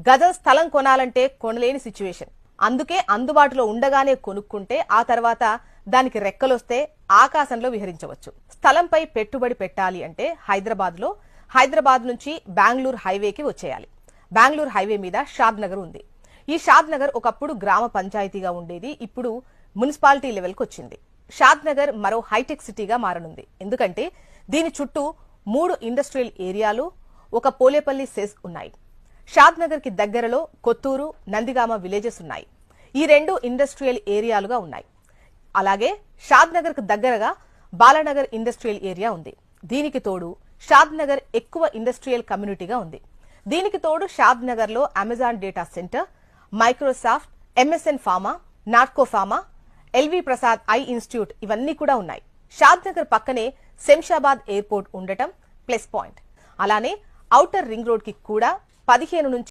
గజం స్థలం కొనాలంటే కొనలేని సిచ్యువేషన్. అందుకే అందుబాటులో ఉండగానే కొనుక్కుంటే ఆ తర్వాత దానికి రెక్కలొస్తే ఆకాశంలో విహరించవచ్చు. స్థలంపై పెట్టుబడి పెట్టాలి అంటే హైదరాబాద్ నుంచి బెంగళూరు హైవేకి వచ్చేయాలి. బెంగళూరు హైవే మీద షాద్ నగర్ ఉంది. ఈ షాద్ నగర్ ఒకప్పుడు గ్రామ పంచాయతీగా ఉండేది. ఇప్పుడు మున్సిపాలిటీ లెవెల్కి వచ్చింది. షాద్ నగర్ మరో హైటెక్ సిటీగా మారనుంది. ఎందుకంటే దీని చుట్టూ 3 ఇండస్ట్రియల్ ఏరియాలు, ఒక పోలేపల్లి సెజ్ ఉన్నాయి. షాద్ నగర్ కి దగ్గరలో కొత్తూరు, నందిగామ విలేజెస్ ఉన్నాయి. ఈ 2 ఇండస్ట్రియల్ ఏరియాలుగా ఉన్నాయి. అలాగే షాద్ నగర్ కు దగ్గరగా బాలానగర్ ఇండస్ట్రియల్ ఏరియా ఉంది. దీనికి తోడు షాద్ నగర్ ఎక్కువ ఇండస్ట్రియల్ కమ్యూనిటీగా ఉంది. దీనికి తోడు షాద్ నగర్ లో Amazon data center, Microsoft, MSN pharma, Natco pharma, LV Prasad eye institute ఇవన్నీ కూడా ఉన్నాయి. షాద్ నగర్ పక్కనే శంషాబాద్ ఎయిర్పోర్ట్ ఉండటం ప్లస్ పాయింట్. అలానే ఔటర్ రింగ్ రోడ్ కి కూడా 15 నుంచి